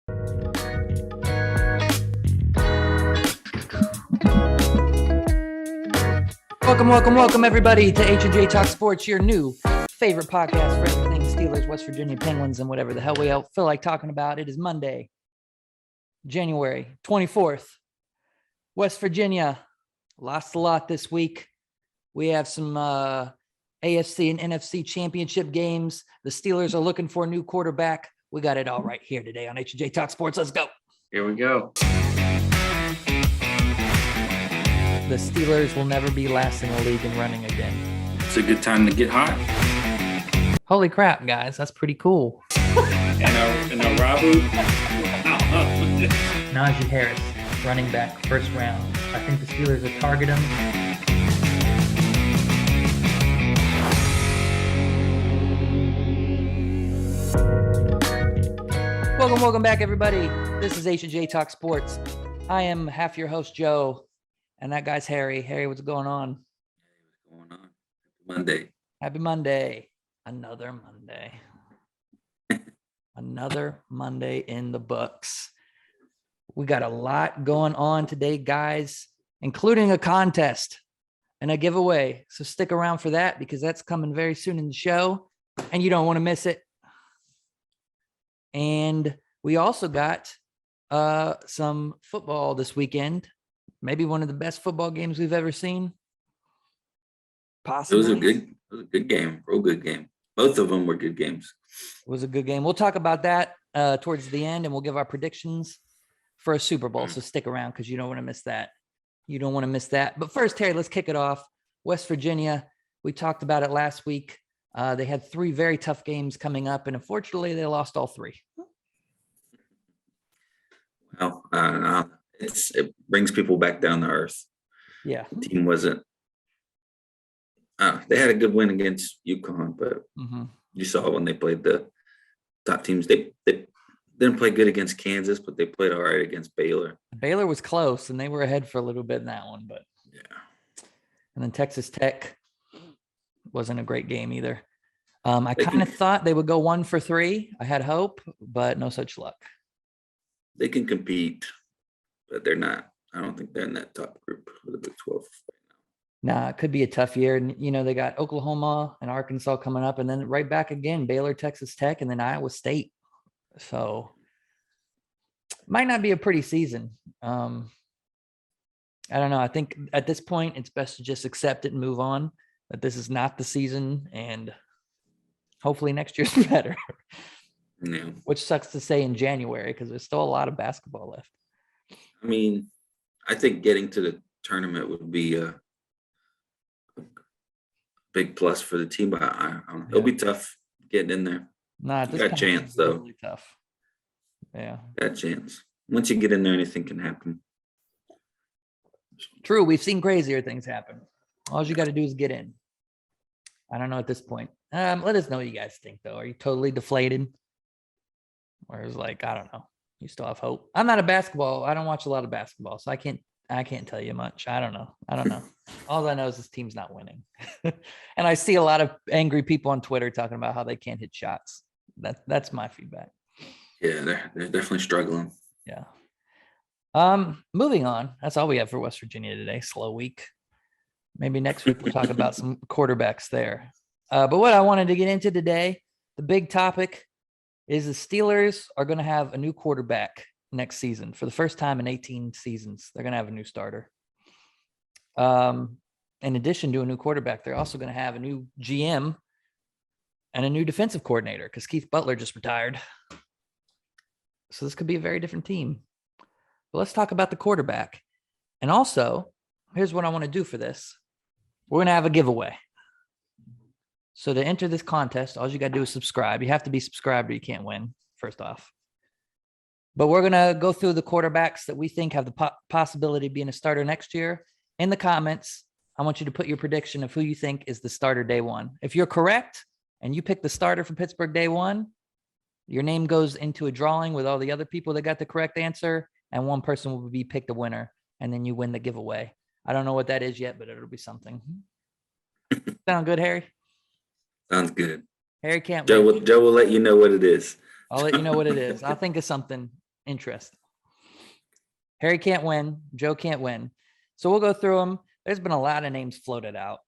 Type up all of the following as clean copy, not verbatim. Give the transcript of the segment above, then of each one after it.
Welcome, everybody, to H&J Talk Sports, your new favorite podcast for everything Steelers, West Virginia Penguins, and whatever the hell we feel like talking about. It is Monday, January 24th. West Virginia lost a lot this week. We have some AFC and NFC championship games. The Steelers are looking for a new quarterback. We got it all right here today on H&J Talk Sports. Let's go. Here we go. The Steelers will never be last in the league in running again. It's a good time to get hot. Holy crap, guys. That's pretty cool. And a Rabu. Najee Harris, running back, first round. I think the Steelers will target him. Welcome back, everybody. This is H&J Talk Sports. I am half your host, Joe. And that guy's Harry. Harry, what's going on? What's going on? Monday. Happy Monday. Another Monday. Another Monday in the books. We got a lot going on today, guys, including a contest and a giveaway. So stick around for that because that's coming very soon in the show and you don't want to miss it. And we also got some football this weekend. Maybe one of the best football games we've ever seen. Possibly. It was a good game. Real good game. Both of them were good games. It was a good game. We'll talk about that towards the end, and we'll give our predictions for a Super Bowl. So stick around because you don't want to miss that. You don't want to miss that. But first, Terry, let's kick it off. West Virginia, we talked about it last week. They had 3 very tough games coming up, and unfortunately, they lost all 3. Well, it brings people back down to earth. Yeah. The team wasn't. They had a good win against UConn, but you saw when they played the top teams, they didn't play good against Kansas, but they played all right against Baylor. Baylor was close, and they were ahead for a little bit in that one, but yeah. And then Texas Tech wasn't a great game either. I kind of thought they would go 1 for 3. I had hope, but no such luck. They can compete, but they're not. I don't think they're in that top group for the Big 12 right now. Nah, it could be a tough year. And, they got Oklahoma and Arkansas coming up, and then right back again, Baylor, Texas Tech, and then Iowa State. So might not be a pretty season. I don't know. I think at this point, it's best to just accept it and move on, that this is not the season, and hopefully next year's better. Yeah. Which sucks to say in January because there's still a lot of basketball left. I mean, I think getting to the tournament would be a big plus for the team, but I don't know. It'll be tough getting in there. Nah, you got a chance, though. Really tough. Yeah. Got a chance. Once you get in there, anything can happen. True. We've seen crazier things happen. All you got to do is get in. I don't know at this point. Let us know what you guys think, though. Are you totally deflated? Or is I don't know. You still have hope. I'm not I don't watch a lot of basketball, so I can't tell you much. I don't know. All I know is this team's not winning. And I see a lot of angry people on Twitter talking about how they can't hit shots. That's my feedback. Yeah, they're definitely struggling. Yeah. Moving on. That's all we have for West Virginia today. Slow week. Maybe next week we'll talk about some quarterbacks there. But what I wanted to get into today, the big topic is the Steelers are going to have a new quarterback next season. For the first time in 18 seasons, they're going to have a new starter. In addition to a new quarterback, they're also going to have a new GM and a new defensive coordinator because Keith Butler just retired. So this could be a very different team. But let's talk about the quarterback. And also, here's what I want to do for this. We're going to have a giveaway. So to enter this contest, all you got to do is subscribe. You have to be subscribed or you can't win, first off. But we're going to go through the quarterbacks that we think have the possibility of being a starter next year. In the comments, I want you to put your prediction of who you think is the starter day one. If you're correct and you pick the starter for Pittsburgh day one, your name goes into a drawing with all the other people that got the correct answer, and one person will be picked a winner, and then you win the giveaway. I don't know what that is yet, but it'll be something. Sound good, Harry? Sounds good. Harry can't Joe wait. will let you know what it is. I'll let you know what it is. I'll think of something. Interesting. Harry can't win. Joe can't win. So we'll go through them. There's been a lot of names floated out.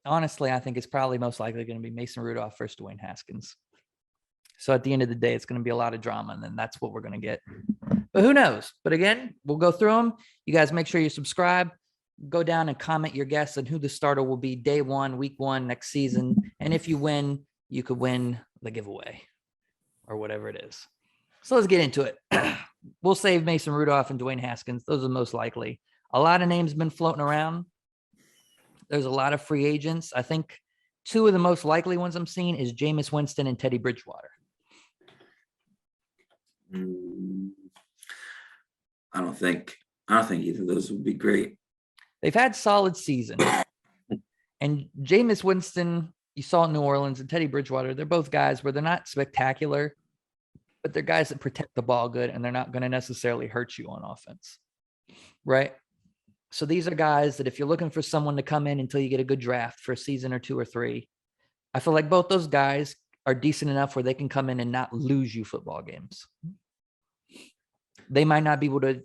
Honestly, I think it's probably most likely going to be Mason Rudolph versus Dwayne Haskins. So at the end of the day, it's going to be a lot of drama, and then that's what we're going to get. But who knows? But again, we'll go through them. You guys make sure you subscribe. Go down and comment your guess on who the starter will be day 1, week 1 next season. And if you win, you could win the giveaway or whatever it is. So let's get into it. We'll save Mason Rudolph and Dwayne Haskins. Those are most likely. A lot of names have been floating around. There's a lot of free agents. I think 2 of the most likely ones I'm seeing is Jameis Winston and Teddy Bridgewater. I don't think either of those would be great. They've had solid seasons. And Jameis Winston, you saw in New Orleans, and Teddy Bridgewater, they're both guys where they're not spectacular, but they're guys that protect the ball good, and they're not going to necessarily hurt you on offense. Right? So these are guys that if you're looking for someone to come in until you get a good draft for a season or 2 or 3, I feel like both those guys are decent enough where they can come in and not lose you football games. They might not be able to,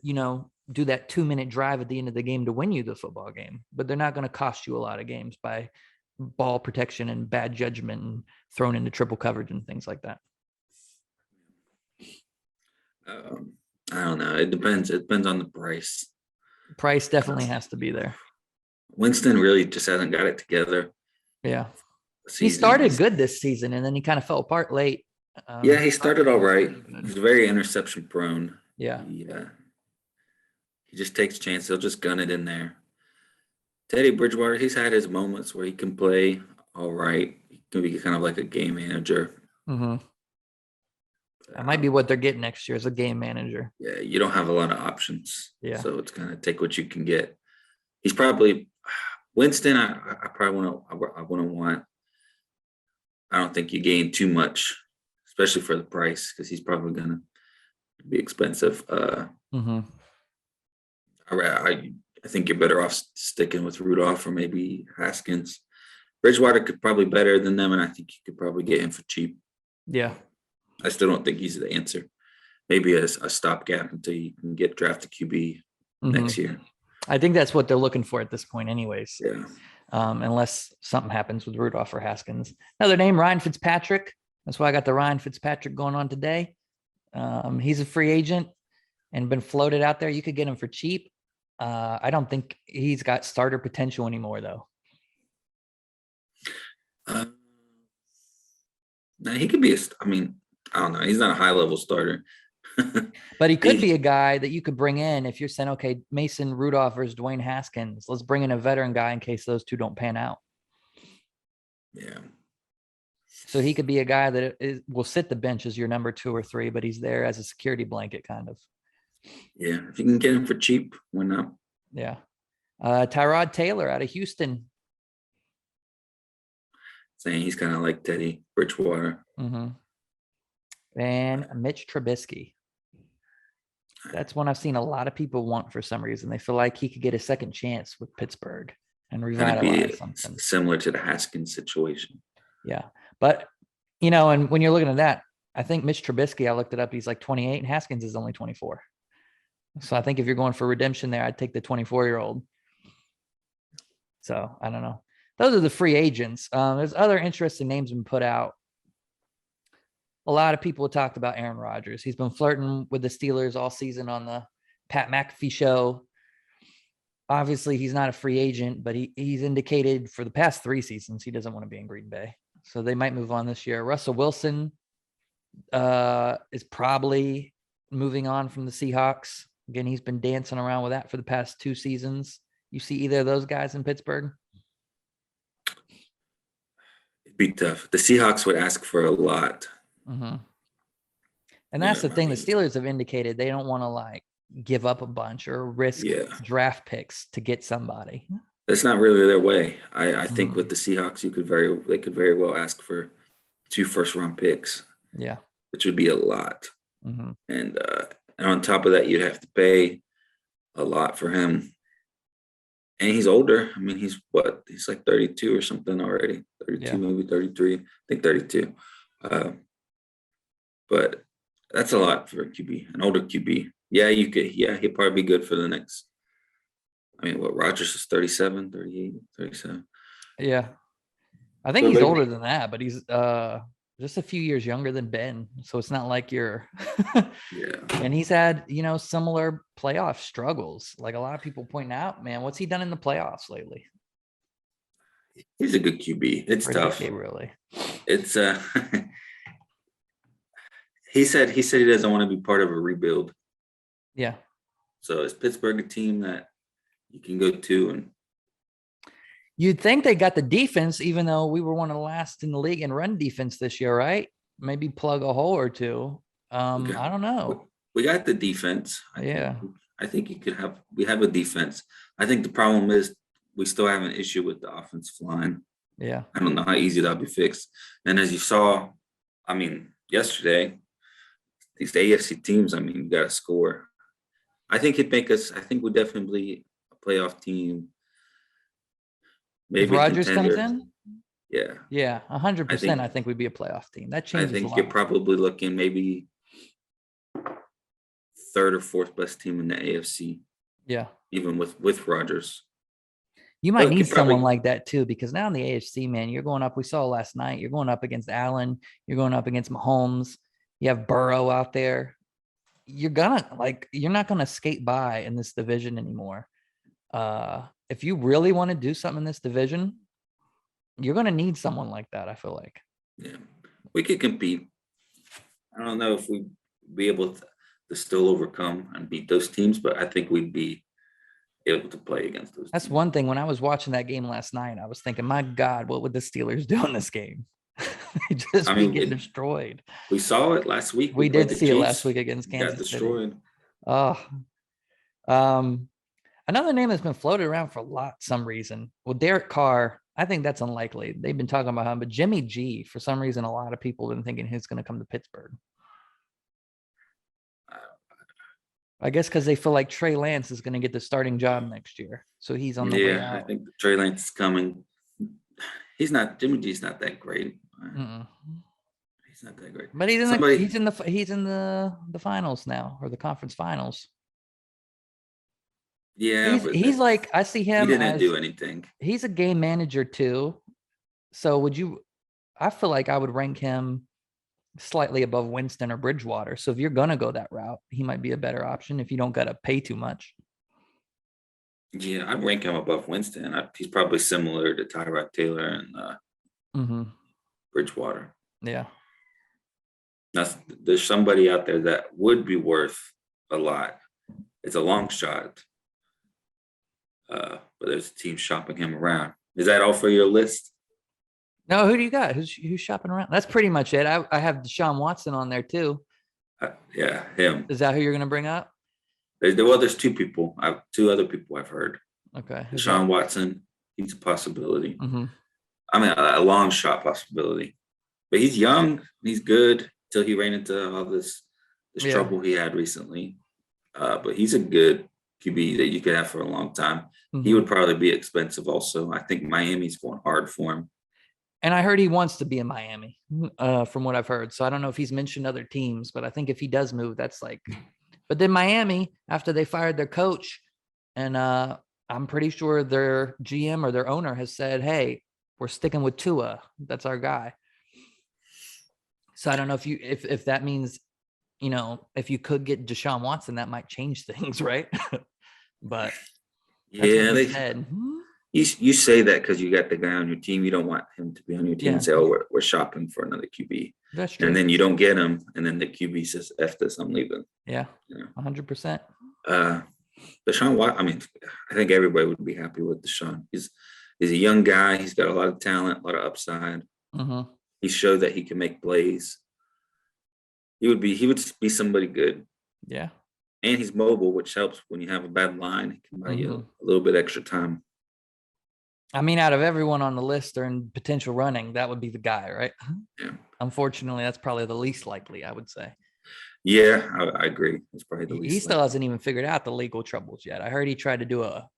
do that 2-minute drive at the end of the game to win you the football game, but they're not going to cost you a lot of games by ball protection and bad judgment and thrown into triple coverage and things like that. I don't know. It depends. It depends on the price. Price definitely has to be there. Winston really just hasn't got it together. Yeah. He started good this season, and then he kind of fell apart late. Yeah, he started all right. He's very interception prone. Yeah. He just takes chances. He'll just gun it in there. Teddy Bridgewater, he's had his moments where he can play all right. He can be kind of like a game manager. Mm-hmm. That might be what they're getting next year as a game manager. Yeah, you don't have a lot of options. Yeah. So it's kind of take what you can get. He's probably Winston. I probably wouldn't want. I don't think you gain too much, especially for the price, because he's probably gonna be expensive. I think you're better off sticking with Rudolph or maybe Haskins. Bridgewater could probably better than them, and I think you could probably get him for cheap. Yeah. I still don't think he's the answer. Maybe a stopgap until you can get drafted QB next year. I think that's what they're looking for at this point anyways. Yeah. Unless something happens with Rudolph or Haskins. Another name, Ryan Fitzpatrick. That's why I got the Ryan Fitzpatrick going on today. He's a free agent and been floated out there. You could get him for cheap. I don't think he's got starter potential anymore, though. No, he could be I don't know. He's not a high-level starter. But he could be a guy that you could bring in if you're saying, okay, Mason Rudolph versus Dwayne Haskins. Let's bring in a veteran guy in case those 2 don't pan out. Yeah. So he could be a guy that will sit the bench as your number 2 or 3, but he's there as a security blanket kind of. Yeah. If you can get him for cheap, why not? Yeah. Tyrod Taylor out of Houston. Saying he's kind of like Teddy Bridgewater. Mm-hmm. And Mitch Trubisky. That's one I've seen a lot of people want for some reason. They feel like he could get a second chance with Pittsburgh and revitalize something. Similar to the Haskins situation. Yeah. But, and when you're looking at that, I think Mitch Trubisky, I looked it up, he's like 28 and Haskins is only 24. So I think if you're going for redemption there, I'd take the 24-year-old. So I don't know. Those are the free agents. There's other interesting names been put out. A lot of people talked about Aaron Rodgers. He's been flirting with the Steelers all season on the Pat McAfee show. Obviously, he's not a free agent, but he's indicated for the past 3 seasons he doesn't want to be in Green Bay. So they might move on this year. Russell Wilson is probably moving on from the Seahawks. Again, he's been dancing around with that for the past 2 seasons. You see either of those guys in Pittsburgh? It'd be tough. The Seahawks would ask for a lot. Mm-hmm. And that's the thing. The Steelers have indicated they don't want to give up a bunch or risk draft picks to get somebody. That's not really their way. I think with the Seahawks, they could very well ask for 2 first-round picks. Yeah, which would be a lot. Mm-hmm. And on top of that, you'd have to pay a lot for him. And he's older. He's like 32 or something already. 32, maybe 33. I think 32. But That's a lot for a QB, an older QB. Yeah, you could. Yeah, he'll probably be good for the next. I mean, what Rogers is 37, 38, 37. Yeah. I think So he's maybe, older than that, but he's just a few years younger than Ben. So it's not like you're yeah, and he's had, similar playoff struggles. Like a lot of people point out, man, what's he done in the playoffs lately? he's a good QB. It's For a tough. decade, really. It's he said he doesn't want to be part of a rebuild. Yeah. So is Pittsburgh a team that you can go to and You'd think they got the defense, even though we were one of the last in the league in run defense this year, right? Maybe plug a hole or two. we got, I don't we, know. we got the defense. Yeah. I think we have a defense. I think the problem is we still have an issue with the offensive line. Yeah. I don't know how easy that'll be fixed. And as you saw, I mean, yesterday, these AFC teams, I mean, you got to score. I think I think we're definitely a playoff team, If maybe a Rodgers comes contender. in, Yeah. yeah, I 100%. think I think we'd be a playoff team. That I changes a think you're lot. probably looking maybe third or fourth best team in the AFC, Yeah. even with Rodgers. You might But need could someone probably like that too, because now in the AFC, man, you're going up. We saw last night, you're going up against Allen, you're going up against Mahomes, you have Burrow out there. You're not gonna skate by in this division anymore. If you really want to do something in this division, you're gonna need someone like that, I feel like. yeah, we could compete. I don't know if we'd be able to still overcome and beat those teams, but I think we'd be able to play against those That's teams. one thing. When I was watching that game last night, I was thinking, my God, what would the Steelers do in this game? They'd just I be mean, getting destroyed. we saw it last week. We We played did the see it last Chiefs. week against We got Kansas City. destroyed. Oh, um, another name that's been floated around for some reason. Well, Derek Carr, I think that's unlikely. They've been talking about him, but Jimmy G, for some reason, a lot of people have been thinking he's going to come to Pittsburgh. I guess because they feel like Trey Lance is going to get the starting job next year, so he's on the way Yeah, I out. think Trey Lance is coming. Jimmy G's not that great. Mm-mm. He's not that great. But he's in Somebody, the finals now, or the conference finals. yeah, He's but like, I see he him didn't as, do anything. he's a game manager too. So I feel like I would rank him slightly above Winston or Bridgewater. So if you're gonna go that route, he might be a better option if you don't gotta pay too much. Yeah, I'd rank him above Winston. He's probably similar to Tyrod Taylor and Mm-hmm. Bridgewater. Yeah. Now, there's somebody out there that would be worth a lot. It's a long shot, but there's a team shopping him around. Is that all for your list? No, who do you got? Who's shopping around? That's pretty much it. I have Deshaun Watson on there too. Yeah, him. Is that who you're gonna bring up? There's two people. Two other people I've heard. Okay. Deshaun Watson, he's a possibility. Mm-hmm. I mean, a long shot possibility. But he's young. He's good until he ran into all this trouble he had recently. But he's a good QB that you could have for a long time. Mm-hmm. He would probably be expensive also. I think Miami's going hard for him. And I heard he wants to be in Miami, from what I've heard. So I don't know if he's mentioned other teams, but I think if he does move, that's like. But then Miami, after they fired their coach, and I'm pretty sure their GM or their owner has said, "Hey, we're sticking with Tua. That's our guy." So I don't know if that means, if you could get Deshaun Watson, that might change things, right? But that's what they said. You say that because you got the guy on your team. You don't want him to be on your team and say, "Oh, we're shopping for another QB." That's true. And then you don't get him, and then the QB says, "F this, I'm leaving." Yeah, 100%. Deshaun Watson. I mean, I think everybody would be happy with Deshaun. He's a young guy. He's got a lot of talent, a lot of upside. Mm-hmm. He showed that he can make plays. He would be somebody good. Yeah. And he's mobile, which helps when you have a bad line. He can buy you a little bit extra time. I mean, out of everyone on the list or in potential running, that would be the guy, right? Yeah. Unfortunately, that's probably the least likely, I would say. Yeah, I agree. It's probably the least. He still hasn't even figured out the legal troubles yet. I heard he tried to do a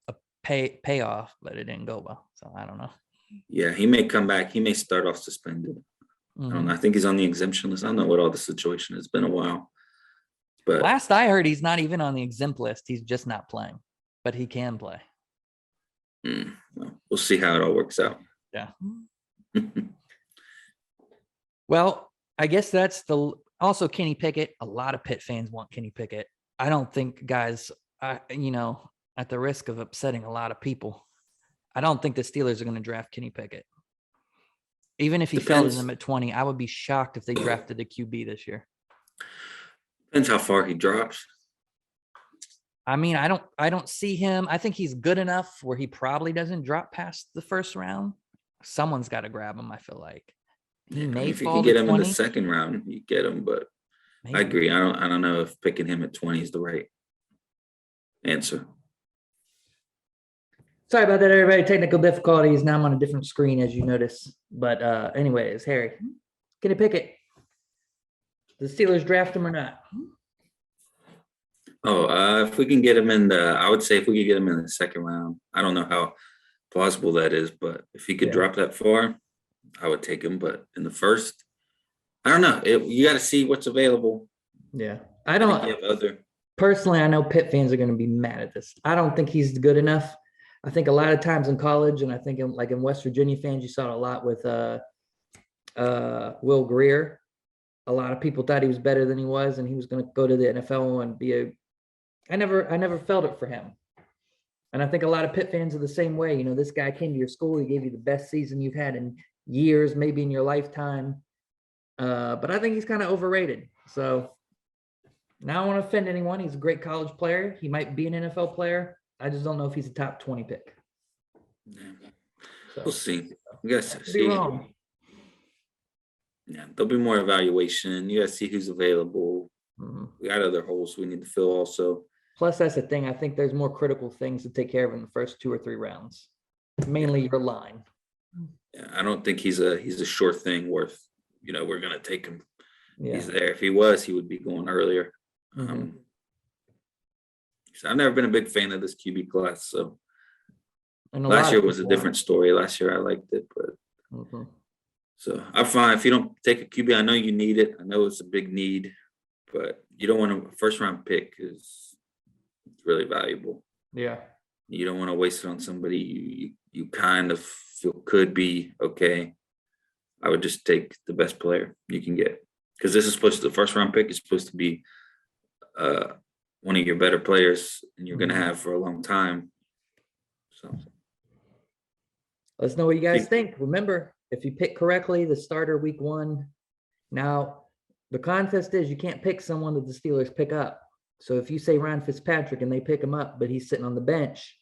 payoff, but it didn't go well. So I don't know. Yeah, he may come back. He may start off suspended. I don't know. I think he's on the exemption list. I don't know what all the situation has been a while. But Last I heard, he's not even on the exempt list. He's just not playing, but he can play. well, we'll see how it all works out. Yeah. Well, I guess that's also Kenny Pickett. A lot of Pitt fans want Kenny Pickett. I don't think, guys, at the risk of upsetting a lot of people, I don't think the Steelers are going to draft Kenny Pickett. Even if he fell to them at 20, I would be shocked if they drafted a QB this year. Depends how far he drops. I mean, I don't see him. I think he's good enough where he probably doesn't drop past the first round. Someone's got to grab him, I feel like. He may if you fall can get to him 20. in the second round, you get him. But Maybe. I agree. I don't know if picking him at 20 is the right answer. Sorry about that, everybody. Technical difficulties. Now I'm on a different screen, as you notice. But anyways, Harry, Kenny Pickett. The Steelers draft him or not? If we can get him I would say if we could get him in the second round. I don't know how plausible that is, but if he could drop that far, I would take him. But in the first, I don't know. You got to see what's available. Yeah. I don't. Personally, I know Pitt fans are going to be mad at this. I don't think he's good enough. I think a lot of times in college, and I think in West Virginia fans, you saw it a lot with Will Greer. A lot of people thought he was better than he was, and he was going to go to the NFL and be I never felt it for him. And I think a lot of Pitt fans are the same way. You know, this guy came to your school. He gave you the best season you've had in years, maybe in your lifetime. But I think he's kind of overrated. So now I don't want to offend anyone. He's a great college player. He might be an NFL player. I just don't know if he's a top 20 pick. Yeah. So, we'll see. You guys be wrong. Yeah, there'll be more evaluation. You guys see who's available. Mm-hmm. We got other holes we need to fill also. Plus, that's the thing. I think there's more critical things to take care of in the first 2 or 3 rounds. Mainly your line. Yeah, I don't think he's a sure thing worth, we're gonna take him. Yeah. He's there. If he was, he would be going earlier. Mm-hmm. So I've never been a big fan of this QB class. So last year was a different story. Last year I liked it, but so I'm fine. If you don't take a QB, I know you need it. I know it's a big need, but you don't want a first round pick is really valuable. Yeah. You don't want to waste it on somebody you kind of feel could be okay. I would just take the best player you can get, because the first round pick is supposed to be one of your better players, and you're going to have for a long time. So let us know what you guys think. Remember, if you pick correctly, the starter week 1. Now, the contest is you can't pick someone that the Steelers pick up. So if you say Ryan Fitzpatrick and they pick him up, but he's sitting on the bench,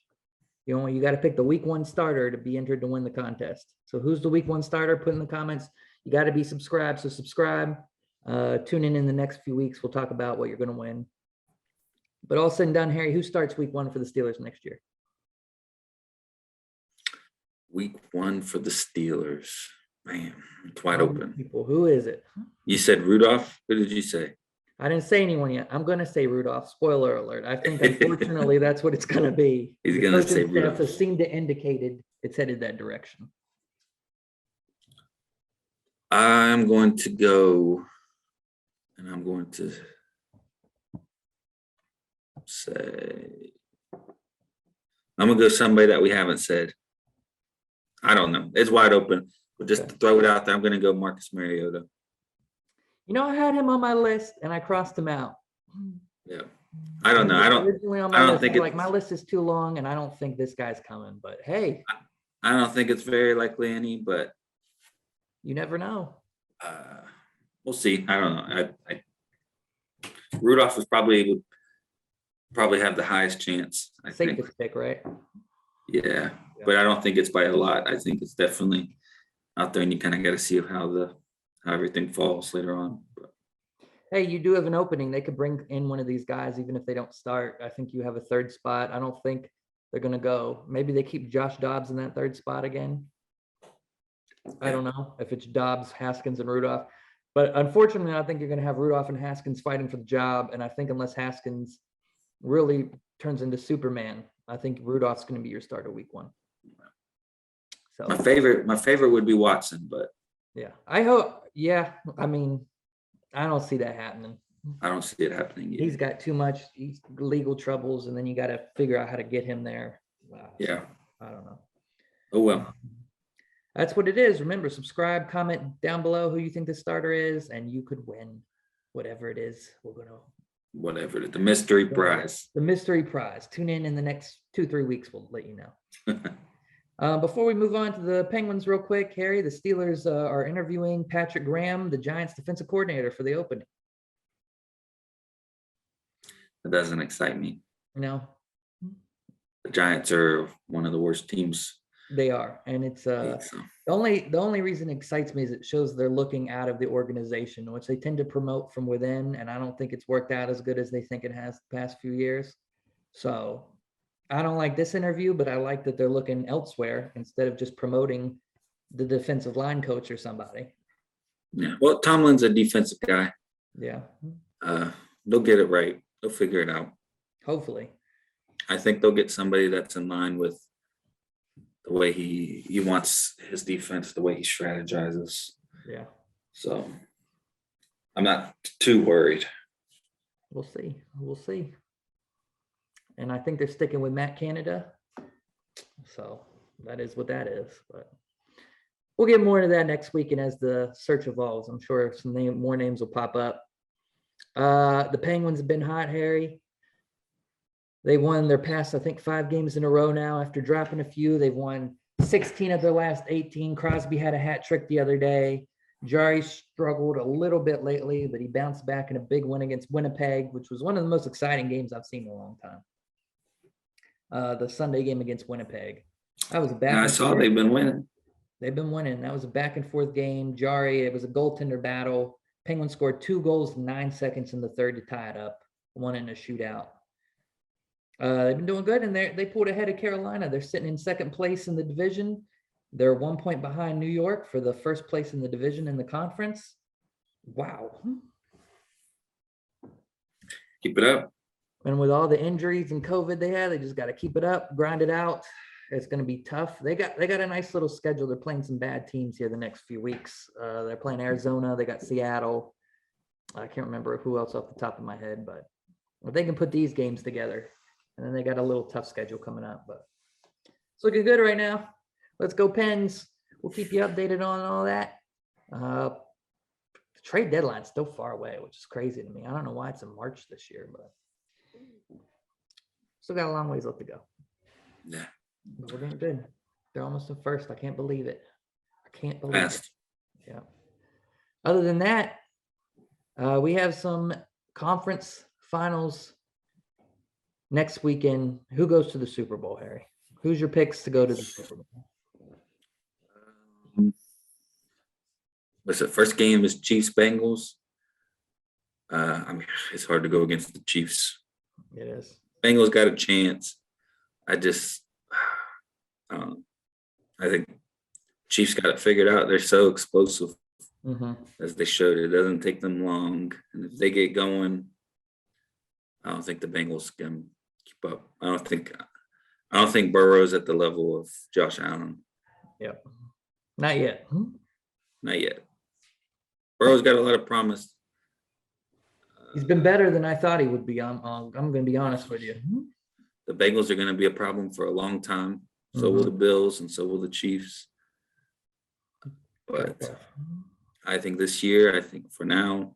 you got to pick the week 1 starter to be entered to win the contest. So who's the week 1 starter? Put in the comments. You got to be subscribed. So subscribe. Tune in the next few weeks. We'll talk about what you're going to win. But all said and done, Harry, who starts week 1 for the Steelers next year? Week 1 for the Steelers. Man, it's wide open. People, who is it? You said Rudolph? Who did you say? I didn't say anyone yet. I'm going to say Rudolph. Spoiler alert. I think, unfortunately, that's what it's going to be. He's going to say Rudolph. Has seemed to indicate it's headed that direction. I'm going to go, and I'm going to say, I'm going to go somebody that we haven't said. I don't know. It's wide open. But just to throw it out there, I'm going to go Marcus Mariota. I had him on my list, and I crossed him out. Yeah. I don't know. I don't think my list is too long, and I don't think this guy's coming. But, hey. I don't think it's very likely any, but. You never know. We'll see. I don't know. Rudolph would probably have the highest chance. I think. Safest pick, right? Yeah, but I don't think it's by a lot. I think it's definitely out there, and you kind of got to see how everything falls later on. But. Hey, you do have an opening. They could bring in one of these guys, even if they don't start. I think you have a 3rd spot. I don't think they're going to go. Maybe they keep Josh Dobbs in that 3rd spot again. I don't know if it's Dobbs, Haskins, and Rudolph. But unfortunately, I think you're going to have Rudolph and Haskins fighting for the job. And I think unless Haskins really turns into Superman, I think Rudolph's going to be your starter week 1. So my favorite would be Watson, but yeah, I hope. Yeah, I mean, I don't see that happening. I don't see it happening yet. He's got too much legal troubles, and then you got to figure out how to get him there. Yeah. I don't know. Oh, well. That's what it is. Remember, subscribe, comment down below who you think the starter is, and you could win whatever it is. We're going to. Whatever. The mystery prize. The mystery prize. Tune in the next 2-3 weeks. We'll let you know. Before we move on to the Penguins real quick, Harry, the Steelers are interviewing Patrick Graham, the Giants defensive coordinator, for the opening. That doesn't excite me. No. The Giants are one of the worst teams. They are. And it's the only reason it excites me is it shows they're looking out of the organization, which they tend to promote from within. And I don't think it's worked out as good as they think it has the past few years. So I don't like this interview, but I like that they're looking elsewhere instead of just promoting the defensive line coach or somebody. Yeah. Well, Tomlin's a defensive guy. Yeah. They'll get it right. They'll figure it out. Hopefully. I think they'll get somebody that's in line with the way he wants his defense, the way he strategizes. Yeah. So I'm not too worried. We'll see. We'll see. And I think they're sticking with Matt Canada. So that is what that is. But we'll get more into that next week. And as the search evolves, I'm sure some more names will pop up. The Penguins have been hot, Harry. They won their past, I think, 5 games in a row now. After dropping a few, they've won 16 of their last 18. Crosby had a hat trick the other day. Jari struggled a little bit lately, but he bounced back in a big win against Winnipeg, which was one of the most exciting games I've seen in a long time. The Sunday game against Winnipeg. That was a back. I saw they've been winning. They've been winning. That was a back and forth game. Jari, it was a goaltender battle. Penguins scored 2 goals in 9 seconds in the third to tie it up, one in a shootout. They've been doing good, and they pulled ahead of Carolina. They're sitting in second place in the division. They're 1 point behind New York for the first place in the division in the conference. Wow. Keep it up. And with all the injuries and COVID they had, they just got to keep it up, grind it out. It's going to be tough. They got a nice little schedule. They're playing some bad teams here the next few weeks. They're playing Arizona. They got Seattle. I can't remember who else off the top of my head, but if they can put these games together. And then they got a little tough schedule coming up, but it's looking good right now. Let's go Pens. We'll keep you updated on all that. The trade deadline's still far away, which is crazy to me. I don't know why it's in March this year, but still got a long ways left to go. Yeah. But we're doing good. They're almost in first. I can't believe it. it. Yeah. Other than that, we have some conference finals next weekend. Who goes to the Super Bowl, Harry? Who's your picks to go to the Super Bowl? What's the first game is Chiefs Bengals. I mean, it's hard to go against the Chiefs. It is. Bengals got a chance. I think Chiefs got it figured out. They're so explosive, as they showed. It doesn't take them long, and if they get going, I don't think the Bengals can keep up. I don't think Burrow's at the level of Josh Allen. Yep. Not yet. Not yet. Burrow's got a lot of promise. He's been better than I thought he would be. I'm going to be honest with you. The Bengals are going to be a problem for a long time. So will the Bills, and so will the Chiefs. But I think this year, for now,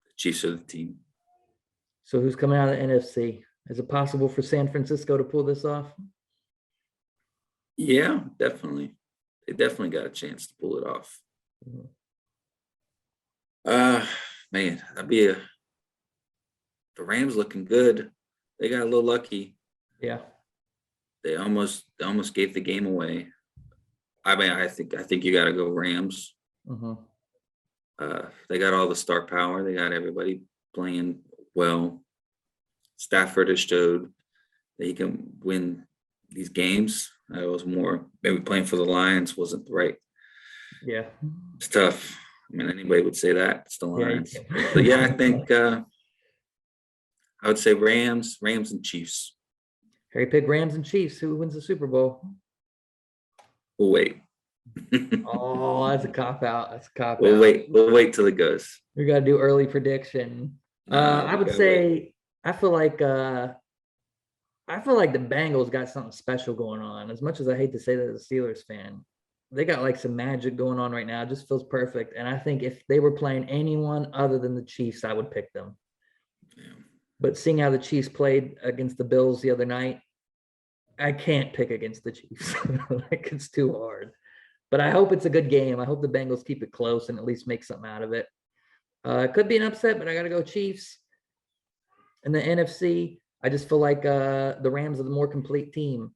the Chiefs are the team. So who's coming out of the NFC? Is it possible for San Francisco to pull this off? Yeah, definitely. They definitely got a chance to pull it off. Man, the Rams looking good. They got a little lucky. Yeah. They almost gave the game away. I mean, I think you got to go Rams. They got all the star power. They got everybody playing well. Stafford has showed that he can win these games. I was more maybe playing for the Lions wasn't right. Yeah, it's tough. I mean, anybody would say that. It's the Lions. Yeah. But yeah, I think I would say Rams and Chiefs. Harry pick Rams and Chiefs. Who wins the Super Bowl? We'll wait. Oh, that's a cop out. We'll wait till it goes. We got to do early prediction. I would say I feel like the Bengals got something special going on. As much as I hate to say that as a Steelers fan, they got like some magic going on right now. It just feels perfect. And I think if they were playing anyone other than the Chiefs, I would pick them. Yeah. But seeing how the Chiefs played against the Bills the other night, I can't pick against the Chiefs. Like, it's too hard. But I hope it's a good game. I hope the Bengals keep it close and at least make something out of it. It could be an upset, but I got to go Chiefs. In the NFC, I just feel like the Rams are the more complete team.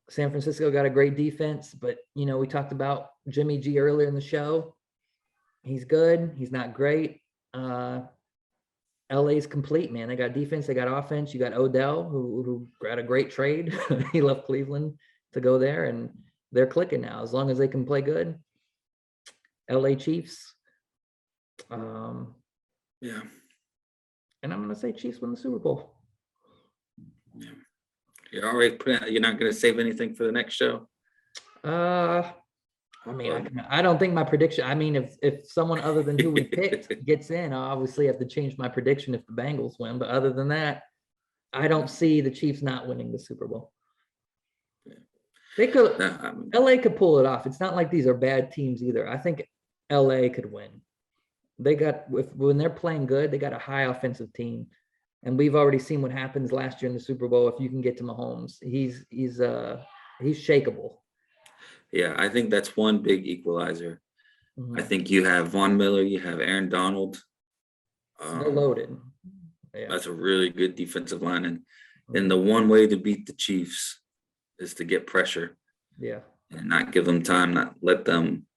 San Francisco got a great defense, but, we talked about Jimmy G earlier in the show. He's good. He's not great. LA's complete, man. They got defense. They got offense. You got Odell, who got a great trade. He left Cleveland to go there, and they're clicking now. As long as they can play good. LA Chiefs. Yeah. And I'm going to say Chiefs win the Super Bowl. Yeah. You're already you're not going to save anything for the next show? I don't think my prediction. I mean, if someone other than who we picked gets in, I obviously have to change my prediction if the Bengals win. But other than that, I don't see the Chiefs not winning the Super Bowl. They could. LA could pull it off. It's not like these are bad teams either. I think LA could win. They got when they're playing good, they got a high offensive team, and we've already seen what happens last year in the Super Bowl. If you can get to Mahomes, he's shakeable. Yeah, I think that's one big equalizer. Mm-hmm. I think you have Von Miller, you have Aaron Donald. They're loaded. Yeah. That's a really good defensive line, and the one way to beat the Chiefs is to get pressure. Yeah, and not give them time, not let them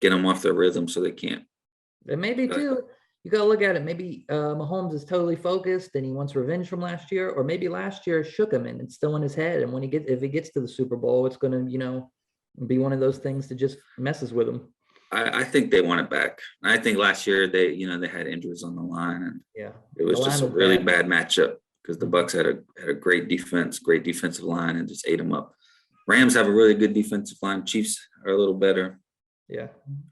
get them off their rhythm so they can't. And maybe too, you got to look at it. Maybe Mahomes is totally focused and he wants revenge from last year, or maybe last year shook him and it's still in his head. And when if he gets to the Super Bowl, it's going to, be one of those things that just messes with him. I think they want it back. I think last year they had injuries on the line, and it was just a really bad matchup because the Bucs had a great defense, great defensive line, and just ate them up. Rams have a really good defensive line. Chiefs are a little better. Yeah,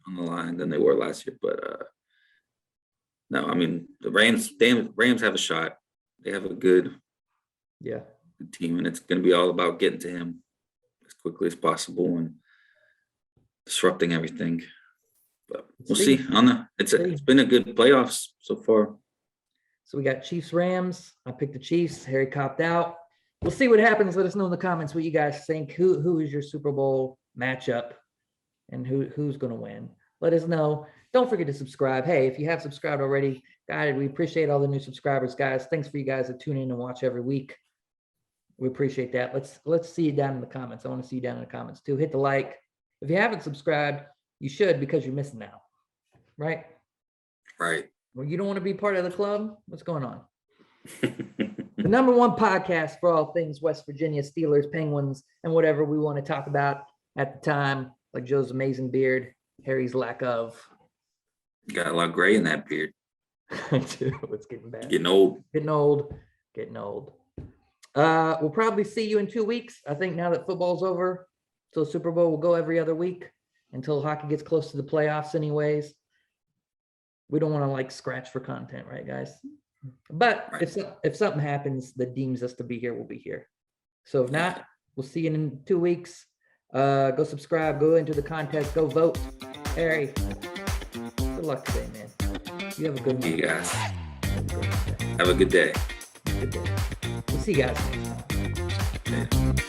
on the line than they were last year, but no, I mean the Rams have a shot. They have a good team, and it's going to be all about getting to him as quickly as possible and disrupting everything. But we'll see. It's been a good playoffs so far. So we got Chiefs Rams. I picked the Chiefs. Harry copped out. We'll see what happens. Let us know in the comments what you guys think. Who is your Super Bowl matchup? And who's going to win? Let us know. Don't forget to subscribe. Hey, if you have subscribed already, guys, we appreciate all the new subscribers, guys. Thanks for you guys that tune in and watch every week. We appreciate that. Let's see you down in the comments. I want to see you down in the comments too. Hit the like. If you haven't subscribed, you should, because you're missing out. Right? Right. Well, you don't want to be part of the club? What's going on? The number one podcast for all things West Virginia, Steelers, Penguins, and whatever we want to talk about at the time. Like Joe's amazing beard, Harry's lack of. Got a lot of gray in that beard. I do. It's getting bad. Getting old. We'll probably see you in 2 weeks. I think now that football's over, so Super Bowl will go every other week until hockey gets close to the playoffs anyways. We don't want to scratch for content, right, guys? But right. If something happens that deems us to be here, we'll be here. So if not, we'll see you in 2 weeks. Go subscribe, go into the contest, go vote. Harry, good luck today, man. You have a good one. You guys. Have a good day. We'll see you guys next time. Yeah.